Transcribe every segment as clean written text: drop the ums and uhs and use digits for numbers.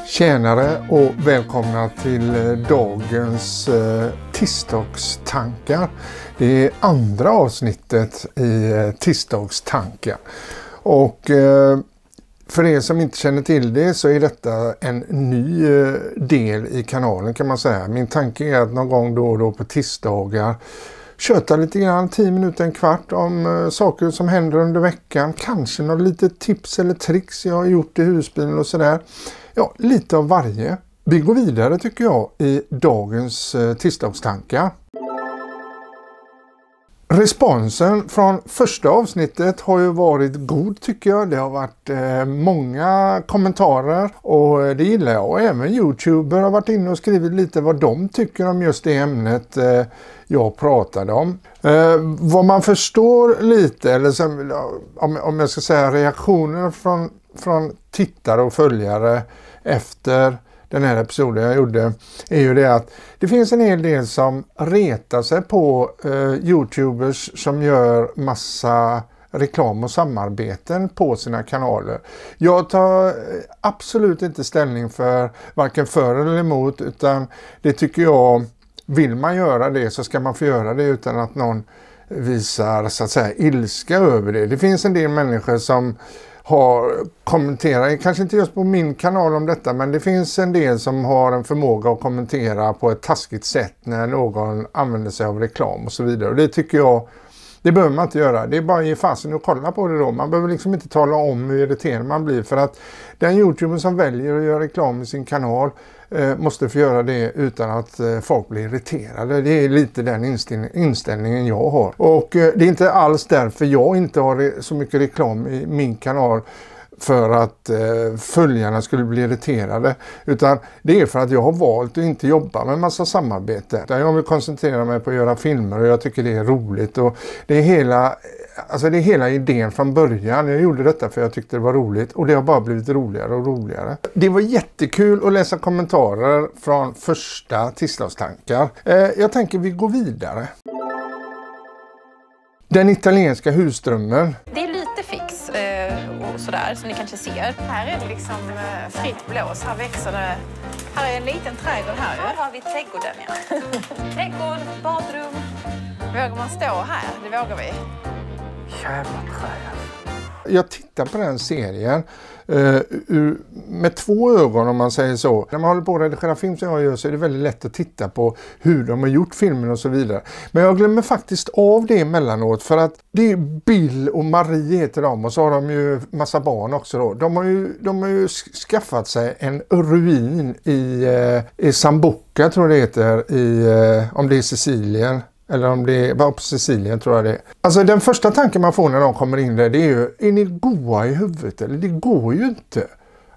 Tjänare och välkomna till dagens tisdagstankar. Det är andra avsnittet i tisdagstankar. Och för er som inte känner till det så är detta en ny del i kanalen kan man säga. Min tanke är att någon gång då och då på tisdagar köta lite grann, 10 minuter, en kvart om saker som händer under veckan. Kanske något litet tips eller tricks jag har gjort i husbilen och sådär. Ja, lite av varje. Vi går vidare tycker jag i dagens tisdagstankar. Responsen från första avsnittet har ju varit god tycker jag. Det har varit många kommentarer och det gillar jag. Och även YouTuber har varit inne och skrivit lite vad de tycker om just det ämnet jag pratade om. Vad man förstår lite, eller som, om jag ska säga reaktioner från tittare och följare efter den här episoden jag gjorde, är ju det att det finns en hel del som retar sig på YouTubers som gör massa reklam och samarbeten på sina kanaler. Jag tar absolut inte ställning för varken för eller emot, utan det tycker jag, vill man göra det så ska man få göra det utan att någon visar så att säga ilska över det. Det finns en del människor som har kommenterat, kanske inte just på min kanal om detta, men det finns en del som har en förmåga att kommentera på ett taskigt sätt när någon använder sig av reklam och så vidare. Och det tycker jag, det behöver man inte göra. Det är bara att ge fasen och kolla på det då. Man behöver liksom inte tala om hur irriterad man blir, för att den YouTuber som väljer att göra reklam i sin kanal måste få göra det utan att folk blir irriterade. Det är lite den inställningen jag har. Och det är inte alls därför jag inte har så mycket reklam i min kanal för att följarna skulle bli irriterade, utan det är för att jag har valt att inte jobba med massa samarbete. Jag vill koncentrera mig på att göra filmer och jag tycker det är roligt, och det är hela idén från början. Jag gjorde detta för jag tyckte det var roligt, och det har bara blivit roligare och roligare. Det var jättekul att läsa kommentarer från första tisdagstankar. Jag tänker vi går vidare. Den italienska husdrömmen. Det är lite fix och sådär som ni kanske ser. Här är det liksom fritt blås. Här växer det. Här är en liten trädgård här. Här har vi trädgården, ja. Trädgård, badrum. Vågar man stå här? Det vågar vi. Jävla träd. Jag tittar på den serien med två ögon, om man säger så. När man håller på att redigera film som jag gör så är det väldigt lätt att titta på hur de har gjort filmen och så vidare. Men jag glömmer faktiskt av det emellanåt, för att det är Bill och Marie heter de, och så har de ju massa barn också då. De har ju skaffat sig en ruin i Sambuca, tror jag det heter, om det är Sicilien. Eller om det var på Sicilien, tror jag det är. Alltså den första tanken man får när de kommer in där, det är ju, är ni goa i huvudet? Eller det går ju inte.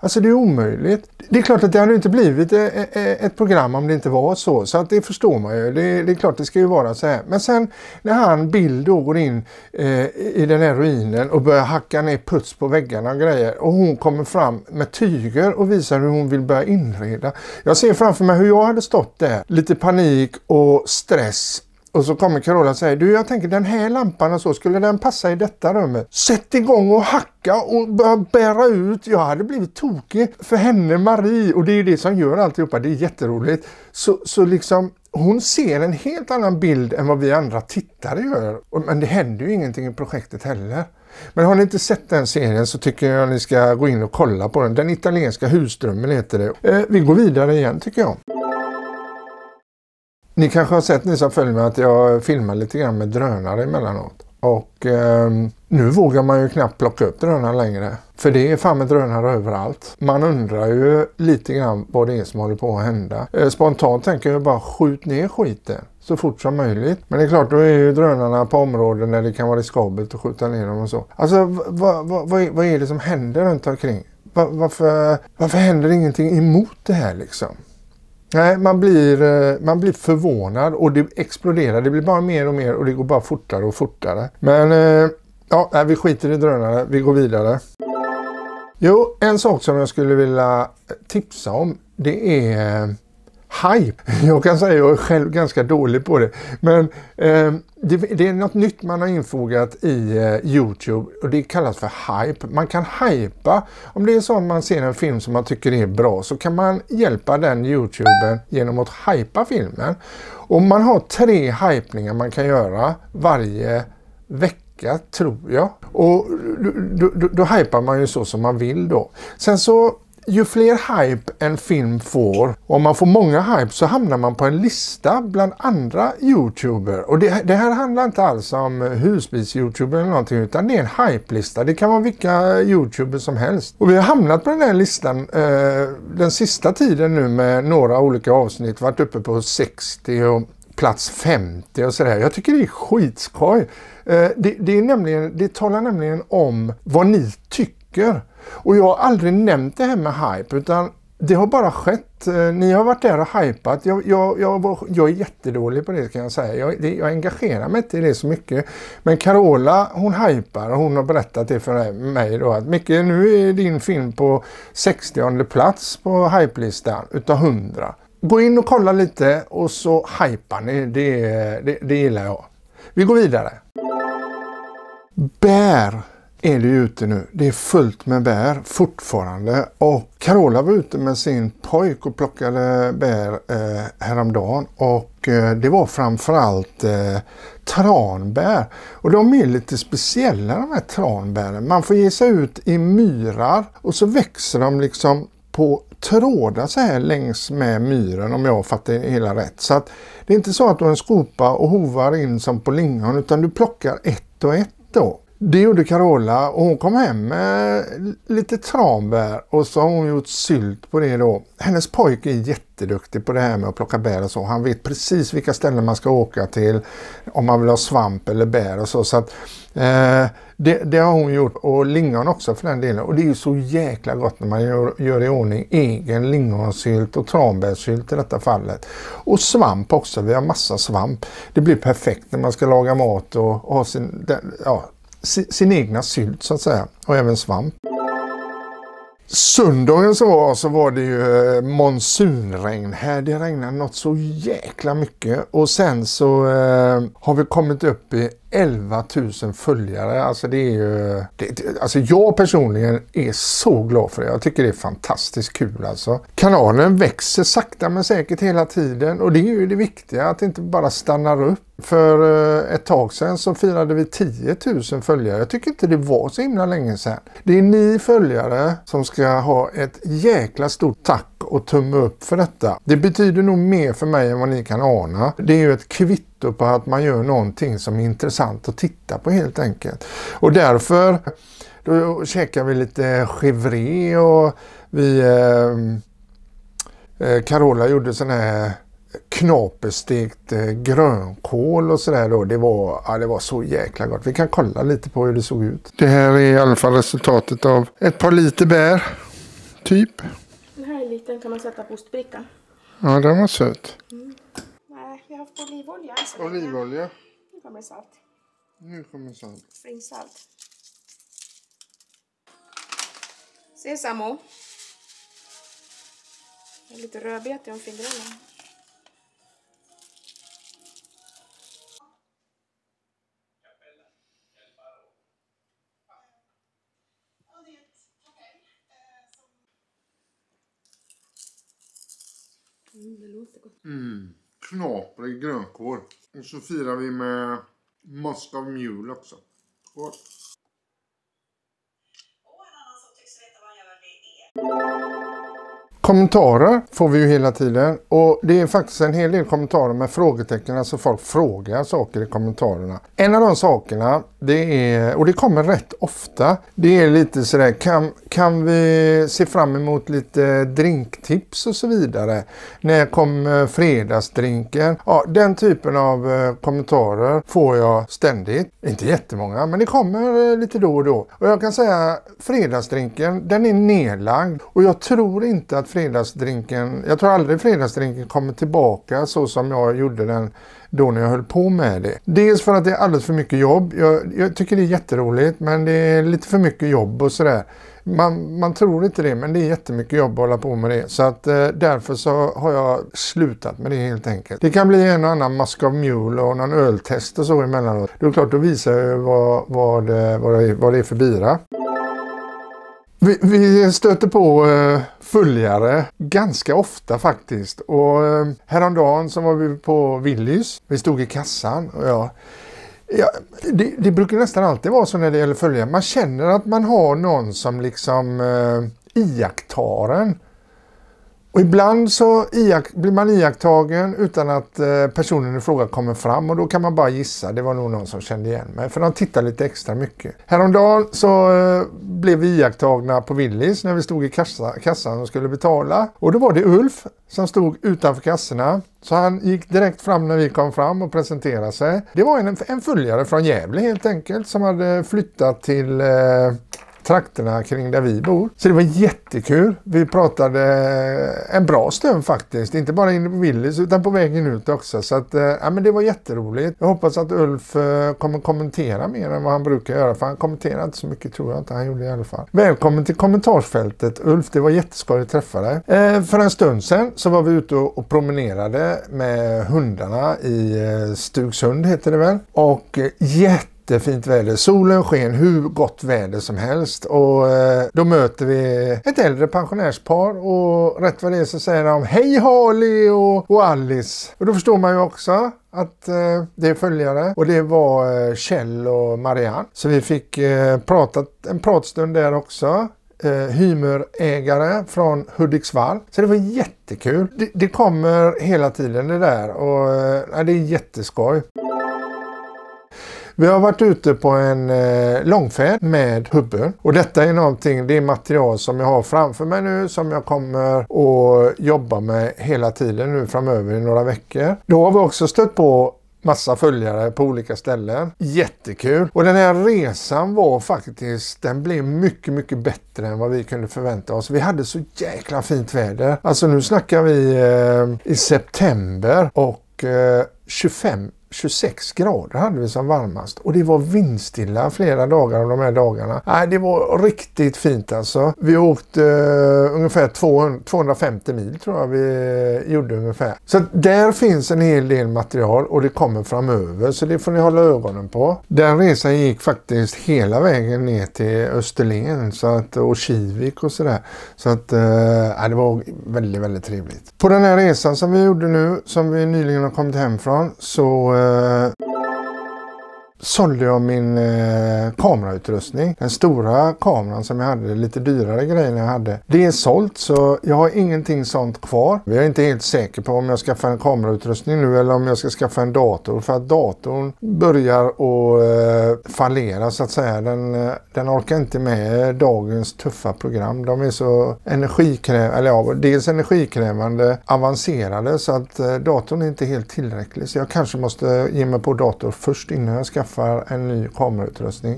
Alltså det är omöjligt. Det är klart att det hade inte blivit ett program om det inte var så. Så att det förstår man ju. Det är klart det ska ju vara så här. Men sen när Bill då går in i den här ruinen och börjar hacka ner puts på väggarna och grejer. Och hon kommer fram med tyger och visar hur hon vill börja inreda. Jag ser framför mig hur jag hade stått där. Lite panik och stress. Och så kommer Carola och säger, du, jag tänker den här lampan och så, skulle den passa i detta rummet? Sätt igång och hacka och börja bära ut. Jag hade blivit tokig för henne, Marie, och det är det som gör alltihopa. Det är jätteroligt. Så liksom, hon ser en helt annan bild än vad vi andra tittare gör. Men det händer ju ingenting i projektet heller. Men har ni inte sett den serien så tycker jag att ni ska gå in och kolla på den. Den italienska husdrömmen heter det. Vi går vidare igen tycker jag. Ni kanske har sett, ni som följer mig, att jag filmar lite grann med drönare emellanåt. Och nu vågar man ju knappt plocka upp drönare längre. För det är fan med drönare överallt. Man undrar ju lite grann vad det är som håller på att hända. Spontant tänker jag bara skjut ner skiten så fort som möjligt. Men det är klart, då är ju drönarna på områden där det kan vara riskabelt att skjuta ner dem och så. Alltså vad är det som händer runt omkring? Varför händer ingenting emot det här liksom? Nej, man blir förvånad och det exploderar. Det blir bara mer och mer och det går bara fortare och fortare. Men ja, vi skiter i drönare. Vi går vidare. Jo, en sak som jag skulle vilja tipsa om, det är hype. Jag kan säga att jag är själv ganska dålig på det. Men det är något nytt man har infogat i YouTube och det kallas för hype. Man kan hypa. Om det är så att man ser en film som man tycker är bra så kan man hjälpa den YouTubern genom att hypa filmen. Och man har 3 hypningar man kan göra varje vecka tror jag. Och då hypar man ju så som man vill då. Sen så ju fler hype en film får, och om man får många hype så hamnar man på en lista bland andra YouTuber. Och det här handlar inte alls om husbils-YouTuber eller någonting utan det är en hype-lista. Det kan vara vilka YouTuber som helst. Och vi har hamnat på den här listan den sista tiden nu med några olika avsnitt. Varit uppe på 60 och plats 50 och sådär. Jag tycker det är skitskoj. Det talar nämligen om vad ni tycker. Och jag har aldrig nämnt det här med hype utan det har bara skett. Ni har varit där och hypat. Jag är jättedålig på det kan jag säga. Jag engagerar mig inte i det så mycket. Men Carola hon hypar och hon har berättat det för mig då att Micke nu är din film på 60:e plats på hypelistan utav 100. Gå in och kolla lite och så hypar ni. Det gillar jag. Vi går vidare. Bär är det ute nu. Det är fullt med bär fortfarande. Och Carola var ute med sin pojk och plockade bär häromdagen. Och det var framförallt tranbär. Och de är lite speciella de här tranbären. Man får ge sig ut i myrar och så växer de liksom på trådar så här längs med myren om jag fattar hela rätt. Så att det är inte så att du har en skopa och hovar in som på lingon utan du plockar ett och ett då. Det gjorde Carola och hon kom hem med lite tranbär och så har hon gjort sylt på det då. Hennes pojke är jätteduktig på det här med att plocka bär och så. Han vet precis vilka ställen man ska åka till om man vill ha svamp eller bär och så. Så att det har hon gjort och lingon också för den delen. Och det är ju så jäkla gott när man gör i ordning egen lingonsylt och tranbärsylt i detta fallet. Och svamp också, vi har massa svamp. Det blir perfekt när man ska laga mat och ha sin egna sylt så att säga. Och även svamp. Söndagen så var det ju monsunregn här. Det regnade något så jäkla mycket. Och sen så har vi kommit upp i 11 000 följare. Alltså det är ju... alltså jag personligen är så glad för det. Jag tycker det är fantastiskt kul alltså. Kanalen växer sakta men säkert hela tiden. Och det är ju det viktiga att det inte bara stannar upp. För ett tag sedan så firade vi 10 000 följare. Jag tycker inte det var så himla länge sedan. Det är ni följare som ska ha ett jäkla stort tack och tumme upp för detta. Det betyder nog mer för mig än vad ni kan ana. Det är ju ett kvitto på att man gör någonting som är intressant att titta på helt enkelt. Och därför då käkar vi lite chèvre och vi Carola gjorde sån här knaperstekt grönkål och sådär då. Det var så jäkla gott. Vi kan kolla lite på hur det såg ut. Det här är i alla fall resultatet av ett par liter bär. Typ. Den här är liten kan man sätta på ostbrickan. Ja, den var söt. Nej, vi har haft olivolja. Olivolja. Nu kommer salt. Nu kommer salt. Springsalt. Sesamo. Lite rödbete om fingrarna. Det låter gott. Knaprig grönkål. Och så firar vi med Must of Mule också. Skål. Och en annan som tycks veta vad jag vill är. Kommentarer får vi ju hela tiden och det är faktiskt en hel del kommentarer med frågetecken, alltså folk frågar saker i kommentarerna. En av de sakerna, det är, och det kommer rätt ofta, det är lite sådär, kan vi se fram emot lite drinktips och så vidare? När kommer fredagsdrinken? Ja, den typen av kommentarer får jag ständigt. Inte jättemånga, men det kommer lite då och då. Och jag kan säga, fredagsdrinken, den är nedlagd och jag tror inte att jag tror aldrig fredagsdrinken kommer tillbaka så som jag gjorde den då när jag höll på med det. Dels för att det är alldeles för mycket jobb. Jag tycker det är jätteroligt, men det är lite för mycket jobb och sådär. Man tror inte det, men det är jättemycket jobb att hålla på med det. Så att därför så har jag slutat med det helt enkelt. Det kan bli en och annan Mask of Mule och någon öltest och så emellanåt. Det är klart, då visar jag vad det är för bira. Vi stöter på följare ganska ofta faktiskt. Och häromdagen så var vi på Willys. Vi stod i kassan och det brukar nästan alltid vara så när det gäller följare. Man känner att man har någon som liksom iakttar en. Och ibland så blir man iakttagen utan att personen i fråga kommer fram, och då kan man bara gissa. Det var nog någon som kände igen mig, för de tittar lite extra mycket. Häromdagen så blev vi iakttagna på Willys när vi stod i kassan och skulle betala. Och då var det Ulf som stod utanför kassorna. Så han gick direkt fram när vi kom fram och presenterade sig. Det var en följare från Gävle helt enkelt som hade flyttat till trakterna kring där vi bor. Så det var jättekul. Vi pratade en bra stund faktiskt. Inte bara inne på Willys utan på vägen ut också. Så att, men det var jätteroligt. Jag hoppas att Ulf kommer kommentera mer än vad han brukar göra. För han kommenterar inte så mycket, tror jag inte han gjorde i alla fall. Välkommen till kommentarsfältet Ulf. Det var jätteskoj att träffa dig. För en stund sedan så var vi ute och promenerade med hundarna i Stugsund heter det väl. Och jättefint väder. Solen sken, hur gott väder som helst. Och då möter vi ett äldre pensionärspar. Och rätt vad det är så säger de hej Harley och Alice. Och då förstår man ju också att det är följare. Och det var Kjell och Marianne. Så vi fick pratat en pratstund där också. Hymerägare från Hudiksvall. Så det var jättekul. Det kommer hela tiden det där. Och det är jätteskoj. Vi har varit ute på en långfärd med hubben. Och detta är någonting, det är material som jag har framför mig nu. Som jag kommer att jobba med hela tiden nu framöver i några veckor. Då har vi också stött på massa följare på olika ställen. Jättekul. Och den här resan var faktiskt, den blev mycket, mycket bättre än vad vi kunde förvänta oss. Vi hade så jäkla fint väder. Alltså nu snackar vi i september och 26 grader hade vi som varmast. Och det var vindstilla flera dagar av de här dagarna. Nej, det var riktigt fint alltså. Vi åkte ungefär 250 mil tror jag vi gjorde ungefär. Så där finns en hel del material och det kommer framöver. Så det får ni hålla ögonen på. Den resan gick faktiskt hela vägen ner till Österlen och Kivik och sådär. Så att det var väldigt, väldigt trevligt. På den här resan som vi gjorde nu, som vi nyligen har kommit hem från, så sålde jag min kamerautrustning. Den stora kameran som jag hade, lite dyrare grejer jag hade. Det är sålt så jag har ingenting sånt kvar. Jag är inte helt säker på om jag skaffar en kamerautrustning nu eller om jag ska skaffa en dator. För att datorn börjar att fallera så att säga. Den orkar inte med dagens tuffa program. De är så dels energikrävande, avancerade så att datorn är inte helt tillräcklig. Så jag kanske måste ge mig på dator först innan jag skaffar en ny kamerautrustning.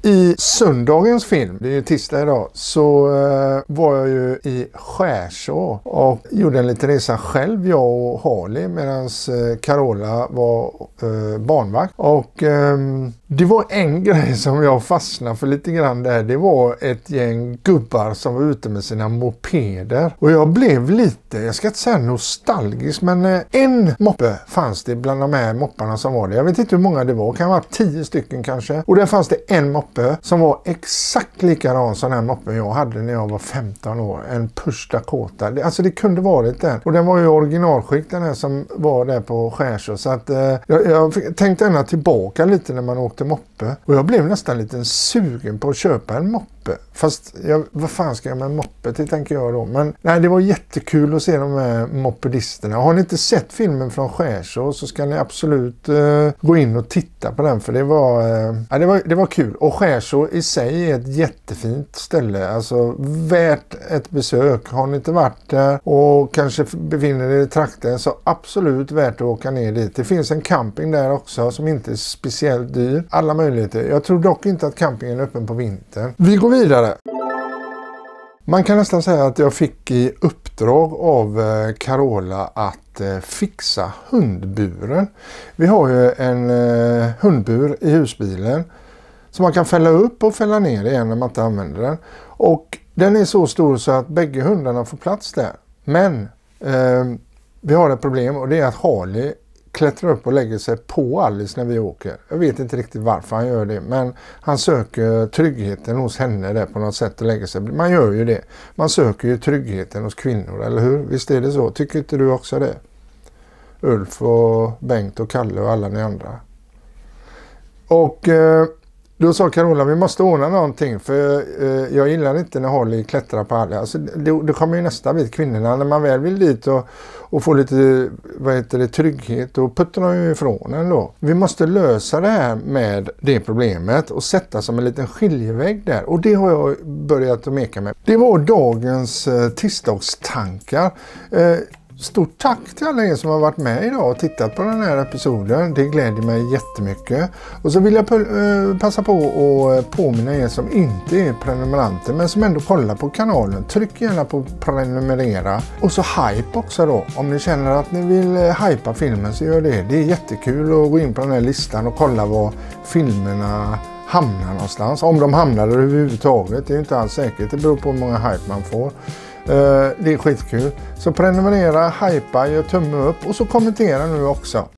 I söndagens film, det är ju tisdag idag, så var jag ju i Skärså och gjorde en liten resa själv, jag och Harley, medan Carola var barnvakt. Och det var en grej som jag fastnade för lite grann där. Det var ett gäng gubbar som var ute med sina mopeder. Och jag blev lite, jag ska inte säga nostalgisk, men en moppe fanns det bland de här mopparna som var det. Jag vet inte hur många det var, kan vara 10 stycken kanske. Och där fanns det en moppe som var exakt likadan som den moppen jag hade när jag var 15 år. En Push Dakota. Alltså det kunde varit den. Och den var ju originalskick den här som var där på Skärså. Så att jag tänkte ändå tillbaka lite när man åkte moppe. Och jag blev nästan lite sugen på att köpa en moppe. Fast vad fan ska jag med en moppe till, tänker jag då. Men nej, det var jättekul att se de här mopedisterna. Har ni inte sett filmen från Skärså så ska ni absolut gå in och titta på den. För det var kul. Och Skärså i sig är ett jättefint ställe. Alltså värt ett besök. Har ni inte varit där och kanske befinner er i trakten så absolut värt att åka ner dit. Det finns en camping där också som inte är speciellt dyr. Alla möjligheter. Jag tror dock inte att campingen är öppen på vintern. Vi går vidare. Man kan nästan säga att jag fick i uppdrag av Carola att fixa hundburen. Vi har ju en hundbur i husbilen som man kan fälla upp och fälla ner igen när man inte använder den. Och den är så stor så att bägge hundarna får plats där. Men vi har ett problem och det är att Harley klättrar upp och lägger sig på Alice när vi åker. Jag vet inte riktigt varför han gör det, men han söker tryggheten hos henne där på något sätt och lägger sig. Man gör ju det. Man söker ju tryggheten hos kvinnor, eller hur? Visst är det så? Tycker inte du också det? Ulf och Bengt och Kalle och alla ni andra. Och då sa Carola, vi måste ordna någonting för jag gillar inte när Harley klättrar på alla. Alltså, det kommer ju nästa bit, kvinnorna, när man väl vill dit och få lite trygghet och puttar de ju ifrån en då. Vi måste lösa det här med det problemet och sätta som en liten skiljevägg där. Och det har jag börjat att meka med. Det var dagens tisdagstankar. Stort tack till alla er som har varit med idag och tittat på den här episoden. Det gläder mig jättemycket. Och så vill jag passa på att påminna er som inte är prenumeranter men som ändå kollar på kanalen. Tryck gärna på prenumerera. Och så hype också då. Om ni känner att ni vill hypa filmen så gör det. Det är jättekul att gå in på den här listan och kolla var filmerna hamnar någonstans. Om de hamnar överhuvudtaget. Det är inte alls säkert. Det beror på hur många hype man får. Det är skitkul. Så prenumerera, hypa, gör tumme upp och så kommentera nu också.